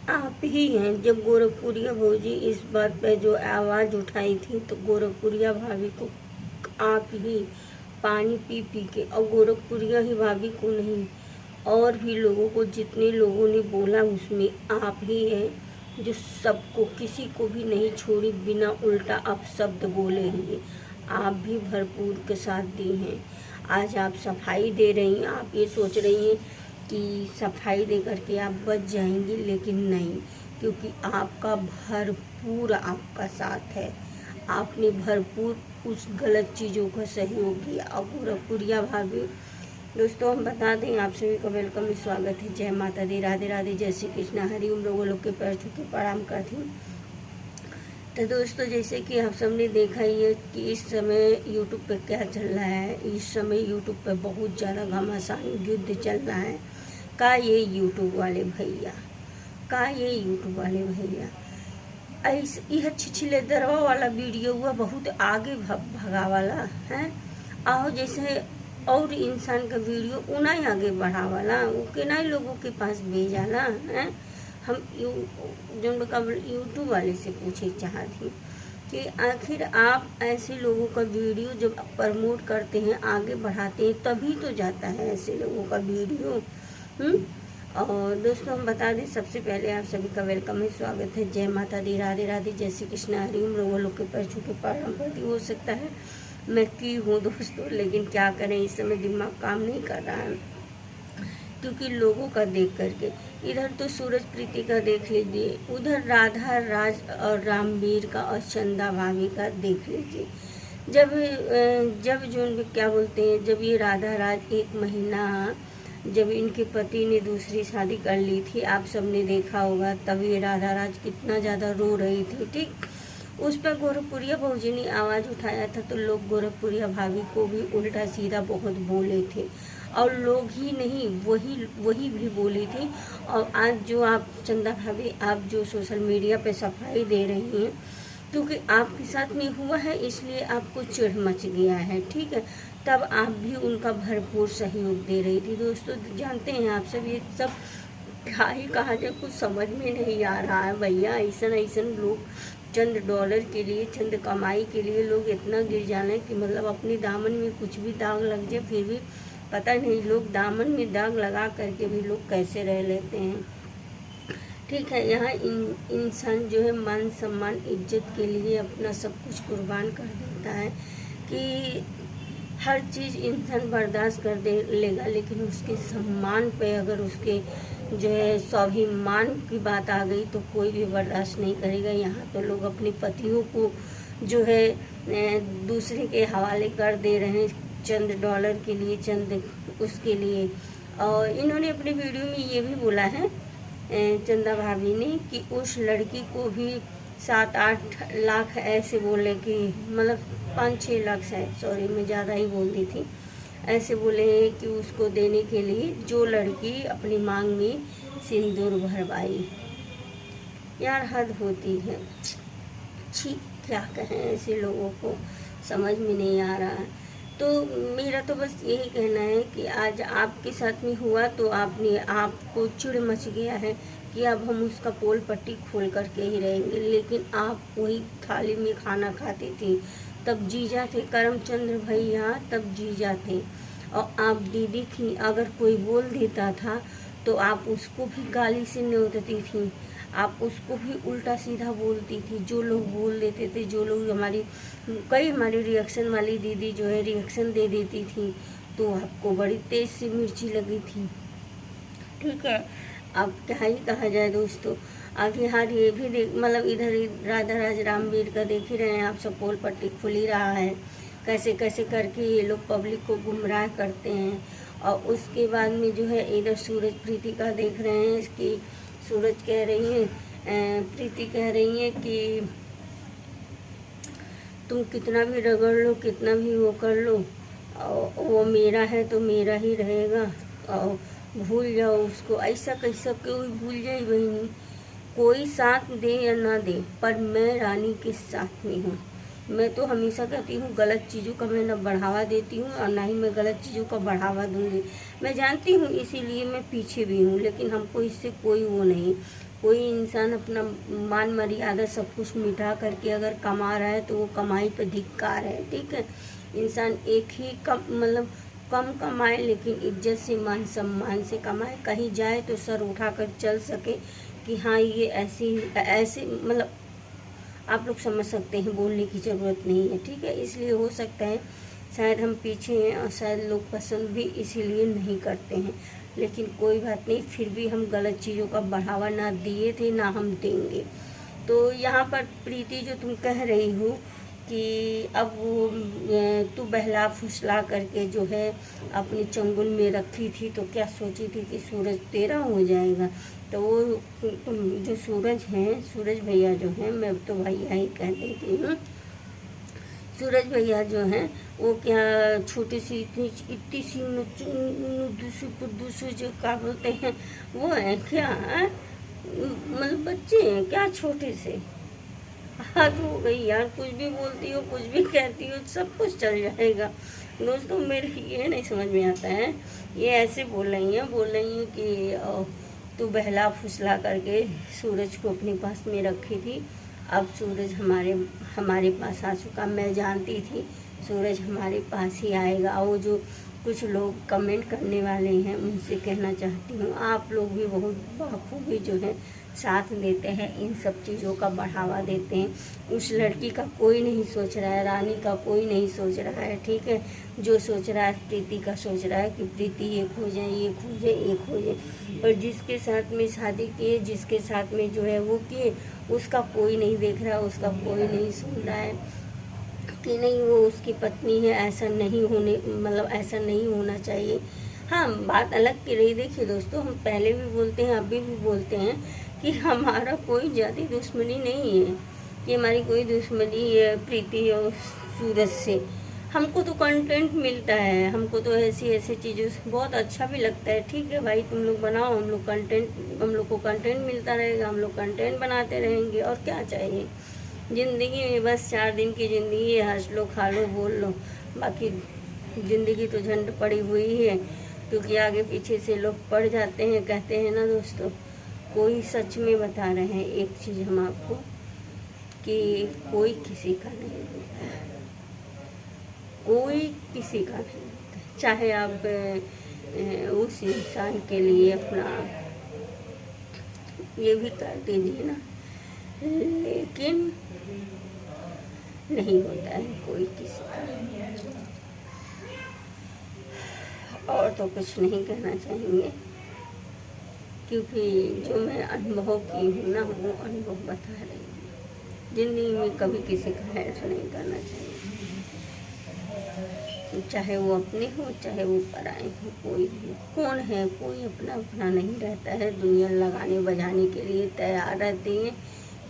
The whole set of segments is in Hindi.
आप ही हैं। जब गोरखपुरिया भौजी इस बात पे जो आवाज़ उठाई थी तो गोरखपुरिया भाभी को आप ही पानी पी पी के, और गोरखपुरिया ही भाभी को नहीं, और भी लोगों को, जितने लोगों ने बोला उसमें आप ही हैं जो सबको, किसी को भी नहीं छोड़ी, बिना उल्टा अपशब्द बोले हैं। आप भी भरपूर के साथ दी हैं। आज आप सफाई दे रही हैं, आप ये सोच रही हैं कि सफाई दे करके आप बच जाएंगी, लेकिन नहीं, क्योंकि आपका भरपूर आपका साथ है। आपने भरपूर उस गलत चीज़ों का सहयोग किया। और गोरखपुरिया भाभी, दोस्तों हम बता दें, आप सभी का वेलकम, स्वागत है। जय माता दी, राधे राधे, जय श्री कृष्णा, हरि ओम। लोग के पैर छू के प्रणाम करती हूँ। तो दोस्तों, जैसे कि आप सबने देखा ही है कि इस समय यूट्यूब पे क्या चल रहा है। इस समय यूट्यूब पे बहुत ज़्यादा घमासान युद्ध चल रहा है। का ये यूट्यूब वाले भैया, ऐसे यह छिछले दरवा वाला वीडियो हुआ बहुत आगे भगा वाला है। आओ जैसे और इंसान का वीडियो उना ही आगे बढ़ा वाला, वो केना लोगों के पास भेजाला है। हम जो यूट्यूब वाले से पूछे चाहती कि आखिर आप ऐसे लोगों का वीडियो जब प्रमोट करते हैं, आगे बढ़ाते हैं, तभी तो जाता है ऐसे लोगों का वीडियो। और दोस्तों हम बता दें, सबसे पहले आप सभी का वेलकम है, स्वागत है। जय माता दी, राधे राधे, जय श्री कृष्ण, हरि ओम। लोग के पैर छू के प्रणाम करती। हो सकता है मैं की हूँ दोस्तों, लेकिन क्या करें, इस समय दिमाग काम नहीं कर रहा है, क्योंकि लोगों का देख करके, इधर तो सूरज प्रीति का देख लीजिए, उधर राधा राज और रामवीर का और चंदा भाभी का देख लीजिए। जब जो क्या बोलते हैं, जब ये राधा राज 1 महीना, जब इनके पति ने दूसरी शादी कर ली थी, आप सबने देखा होगा, तब ये राधा राज कितना ज़्यादा रो रही थी। ठीक, उस पर गोरखपुरिया भौजी ने आवाज़ उठाया था, तो लोग गोरखपुरिया भाभी को भी उल्टा सीधा बहुत बोले थे। और लोग ही नहीं, वही भी बोली थी। और आज जो आप चंदा भाभी, आप जो सोशल मीडिया पे सफाई दे रही हैं, क्योंकि आपके साथ में हुआ है इसलिए आपको चिढ़ मच गया है, ठीक है। तब आप भी उनका भरपूर सहयोग दे रही थी। दोस्तों जानते हैं आप सब, ये सब क्या ही कहा जाए, कुछ समझ में नहीं आ रहा है भैया। ऐसा लोग चंद डॉलर के लिए, चंद कमाई के लिए लोग इतना गिर जाने कि मतलब अपने दामन में कुछ भी दाग लग जाए, फिर भी पता नहीं लोग दामन में दाग लगा करके भी लोग कैसे रह लेते हैं। ठीक है, यहाँ इंसान जो है मान सम्मान इज्जत के लिए अपना सब कुछ कुर्बान कर देता है, कि हर चीज़ इंसान बर्दाश्त कर दे लेगा, लेकिन उसके सम्मान पे अगर उसके जो है स्वाभिमान की बात आ गई तो कोई भी बर्दाश्त नहीं करेगा। यहाँ तो लोग अपने पतियों को जो है दूसरे के हवाले कर दे रहे हैं, चंद डॉलर के लिए, चंद उसके लिए। और इन्होंने अपने वीडियो में ये भी बोला है चंदा भाभी ने, कि उस लड़की को भी 7-8 लाख ऐसे बोले, कि मतलब 5-6 लाख शायद, सॉरी मैं ज़्यादा ही बोल दी थी, ऐसे बोले हैं कि उसको देने के लिए जो लड़की अपनी मांग में सिंदूर भरवाई। यार हद होती है, छी, क्या कहें, ऐसे लोगों को समझ में नहीं आ रहा है। तो मेरा तो बस यही कहना है कि आज आपके साथ में हुआ तो आपको चिढ़ मच गया है कि अब हम उसका पोल पट्टी खोल करके ही रहेंगे, लेकिन आप वही थाली में खाना खाते थे, तब जीजा थे करमचंद्र भैया, तब जीजा थे। और आप दीदी थी, अगर कोई बोल देता था तो आप उसको भी गाली से नोचती थी, आप उसको भी उल्टा सीधा बोलती थी। जो लोग बोल देते थे, जो लोग हमारी रिएक्शन वाली दीदी जो है रिएक्शन दे देती थी, तो आपको बड़ी तेज सी मिर्ची लगी थी। ठीक है, अब क्या ही कहा जाए दोस्तों। आगे हाथ ये भी मतलब इधर राधा राज रामवीर का देख ही रहे हैं आप सब, पोल पट्टी खुल ही रहा है, कैसे कैसे करके ये लोग पब्लिक को गुमराह करते हैं। और उसके बाद में जो है इधर सूरज प्रीति का देख रहे हैं कि सूरज कह रही है, प्रीति कह रही है कि तुम कितना भी रगड़ लो, कितना भी वो कर लो, वो मेरा है तो मेरा ही रहेगा, और भूल जाओ उसको। ऐसा कैसा कोई भूल जाए बहनी, कोई साथ दे या ना दे, पर मैं रानी के साथ में हूँ। मैं तो हमेशा कहती हूँ गलत चीज़ों का मैं ना बढ़ावा देती हूँ और ना ही मैं गलत चीज़ों का बढ़ावा दूँगी। मैं जानती हूँ, इसीलिए मैं पीछे भी हूँ, लेकिन हमको इससे कोई वो नहीं, कोई इंसान अपना मान मर्यादा सब कुछ मिटा करके अगर कमा रहा है तो वो कमाई पे धिक्कार है। ठीक है, इंसान एक ही कम कमाए लेकिन इज्जत से, मान सम्मान से कमाए, कहीं जाए तो सर उठाकर चल सके कि हाँ ये ऐसी ऐसे आप लोग समझ सकते हैं, बोलने की ज़रूरत नहीं है। ठीक है, इसलिए हो सकता है शायद हम पीछे हैं और शायद लोग पसंद भी इसीलिए नहीं करते हैं, लेकिन कोई बात नहीं, फिर भी हम गलत चीज़ों का बढ़ावा ना दिए थे ना हम देंगे। तो यहाँ पर प्रीति जो तुम कह रही हो कि अब वो तू बहला फुसला करके जो है अपनी चंगुल में रखी थी, तो क्या सोची थी कि सूरज तेरा हो जाएगा। तो वो जो सूरज हैं, सूरज भैया जो हैं, मैं तो भैया ही कह देती हूँ, सूरज भैया जो हैं वो क्या छोटी सी इतनी सी नुदूसू पुदूसू जो क्या बोलते हैं वो है क्या, बच्चे हैं क्या छोटे से। हाथ हो गई यार, कुछ भी बोलती हो, कुछ भी कहती हो, सब कुछ चल जाएगा। दोस्तों मेरे ये नहीं समझ में आता है, ये ऐसे बोल रही हैं कि तू बहला फुसला करके सूरज को अपने पास में रखी थी, अब सूरज हमारे पास आ चुका। मैं जानती थी सूरज हमारे पास ही आएगा। वो जो कुछ लोग कमेंट करने वाले हैं उनसे कहना चाहती हूँ, आप लोग भी बहुत बखूबी जो है साथ देते हैं, इन सब चीज़ों का बढ़ावा देते हैं। उस लड़की का कोई नहीं सोच रहा है, रानी का कोई नहीं सोच रहा है। ठीक है, जो सोच रहा है प्रीति का सोच रहा है कि प्रीति एक हो जाए, एक हो जाए, एक हो जाए। और जिसके साथ में शादी किए, जिसके साथ में जो है वो किए, उसका कोई नहीं देख रहा, उसका कोई नहीं सुन रहा है कि नहीं वो उसकी पत्नी है, ऐसा नहीं होने ऐसा नहीं होना चाहिए। हाँ, बात अलग की रही। देखिए दोस्तों, हम पहले भी बोलते हैं, अभी भी बोलते हैं कि हमारा कोई ज़्यादा दुश्मनी नहीं है, कि हमारी कोई दुश्मनी है प्रीति और सूरज से। हमको तो कंटेंट मिलता है, हमको तो ऐसी ऐसी चीज़ों से बहुत अच्छा भी लगता है। ठीक है भाई, तुम लोग बनाओ, हम लोग को कंटेंट मिलता रहेगा, हम लोग कंटेंट बनाते रहेंगे, और क्या चाहिए ज़िंदगी में। बस 4 दिन की ज़िंदगी है, हंस लो, खा लो, बोल लो, बाकी ज़िंदगी तो झंड पड़ी हुई है, क्योंकि आगे पीछे से लोग पड़ जाते हैं। कहते हैं ना दोस्तों, कोई सच में बता रहे हैं एक चीज़ हम आपको, कि कोई किसी का नहीं होता है, कोई किसी का नहीं होता है। चाहे आप उस इंसान के लिए अपना ये भी कर दीजिए ना, लेकिन नहीं होता है कोई किसी का। और तो कुछ नहीं कहना चाहेंगे, क्योंकि जो मैं अनुभव की हूँ ना, वो अनुभव बता रही हूँ। ज़िंदगी में कभी किसी का हर्ष नहीं करना चाहिए, चाहे वो अपने हो चाहे वो पराए हो, कोई भी। कौन है, कोई अपना नहीं रहता है। दुनिया लगाने बजाने के लिए तैयार रहती है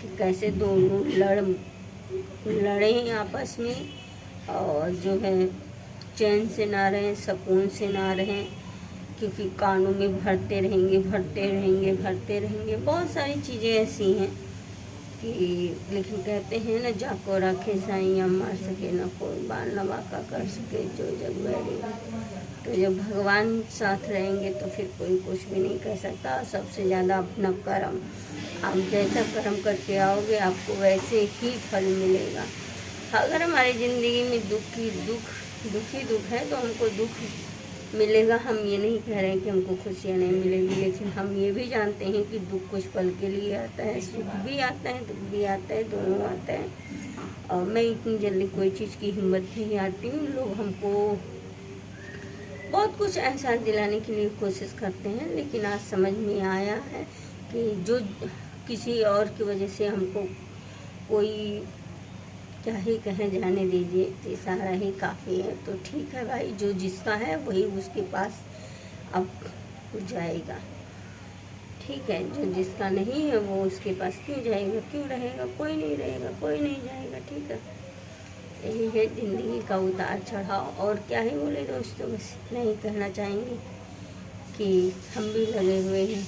कि कैसे दोनों लड़ें आपस में, और जो है चैन से ना रहें, सुकून से ना रहें, क्योंकि कानों में भरते रहेंगे। बहुत सारी चीज़ें ऐसी हैं कि, लेकिन कहते हैं ना, जाको रखे साइयाँ मार सके न कोई, बाल नवा का कर सके जो जग बैरी। तो जब भगवान साथ रहेंगे तो फिर कोई कुछ भी नहीं कह सकता। सबसे ज़्यादा अपना कर्म, आप जैसा कर्म करके आओगे आपको वैसे ही फल मिलेगा। अगर हमारी ज़िंदगी में दुख है तो हमको दुख मिलेगा। हम ये नहीं कह रहे हैं कि हमको खुशियाँ नहीं मिलेगी, लेकिन हम ये भी जानते हैं कि दुख कुछ पल के लिए आता है, सुख भी आता है, दुख भी आता है, दोनों आता है। और मैं इतनी जल्दी कोई चीज़ की हिम्मत नहीं आती हूँ। लोग हमको बहुत कुछ एहसास दिलाने के लिए कोशिश करते हैं, लेकिन आज समझ में आया है कि जो किसी और की वजह से हमको कोई क्या ही कहें, जाने दीजिए, इशारा ही काफ़ी है। तो ठीक है भाई, जो जिसका है वही उसके पास अब जाएगा। ठीक है, जो जिसका नहीं है वो उसके पास क्यों जाएगा, क्यों रहेगा, कोई नहीं रहेगा, कोई नहीं जाएगा। ठीक है, यही है ज़िंदगी का उतार चढ़ाव। और क्या ही बोले दोस्तों, बस इतना ही कहना चाहेंगे कि हम भी लगे हुए हैं,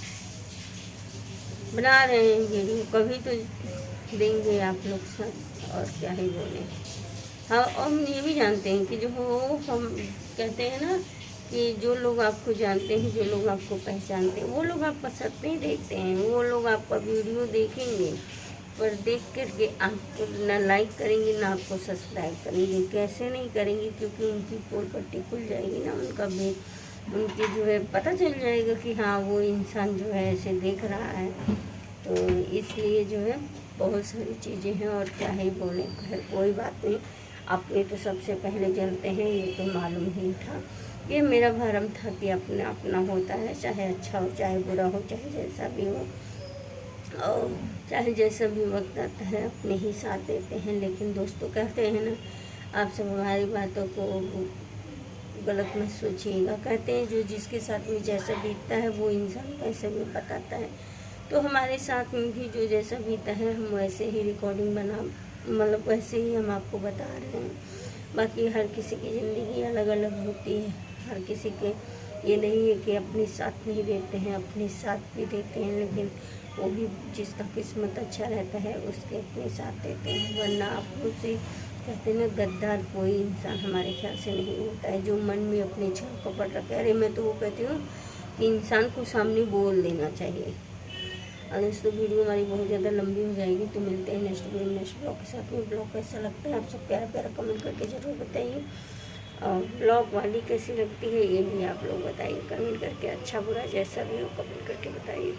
बना रहे हैं वीडियो, कभी तो देंगे आप लोग सब, और क्या ही बोले। हाँ, हम ये भी जानते हैं कि जो हो, हम कहते हैं ना कि जो लोग आपको जानते हैं, जो लोग आपको पहचानते हैं, वो लोग आपका सब नहीं देखते हैं, वो लोग आपका वीडियो देखेंगे पर देख कर के आपको ना लाइक करेंगे ना आपको सब्सक्राइब करेंगे। कैसे नहीं करेंगे? क्योंकि उनकी पोल पट्टी खुल जाएगी ना, उनका भी उनकी जो है पता चल जाएगा कि हाँ वो इंसान जो है ऐसे देख रहा है। तो इसलिए जो है बहुत सारी चीज़ें हैं और क्या ही बोले। खैर कोई बात नहीं, अपने तो सबसे पहले जलते हैं, ये तो मालूम ही था। ये मेरा भरम था कि अपना अपना होता है, चाहे अच्छा हो चाहे बुरा हो, चाहे जैसा भी हो और चाहे जैसा भी वक्त आता है अपने ही साथ देते हैं। लेकिन दोस्तों कहते हैं ना, आप सब हमारी बातों को गलत मत सोचिएगा। कहते हैं जो जिसके साथ में जैसा बीतता है वो इंसान वैसे में बताता है। तो हमारे साथ में भी जो जैसा बीता है हम वैसे ही रिकॉर्डिंग बना मतलब वैसे ही हम आपको बता रहे हैं। बाकी हर किसी की ज़िंदगी अलग अलग होती है, हर किसी के ये नहीं है कि अपने साथ नहीं देते हैं, अपने साथ भी देते हैं, लेकिन वो भी जिसका किस्मत अच्छा रहता है उसके अपने साथ देते हैं। वरना आप मुझसे कहते हैं ना, गद्दार कोई इंसान हमारे ख्याल से नहीं होता है जो मन में अपने छल कपट रखे। अरे मैं तो वो कहती हूँ कि इंसान को सामने बोल देना चाहिए। और दोस्तों वीडियो हमारी बहुत ज़्यादा लंबी हो जाएगी, तो मिलते हैं नेक्स्ट वीडियो नेक्स्ट ब्लॉग के साथ में। ब्लॉग कैसा लगता है आप सब प्यारा प्यारा कमेंट करके ज़रूर बताइए, और ब्लॉग वाली कैसी लगती है ये भी आप लोग बताइए कमेंट करके। अच्छा बुरा जैसा भी हो कमेंट करके बताइए।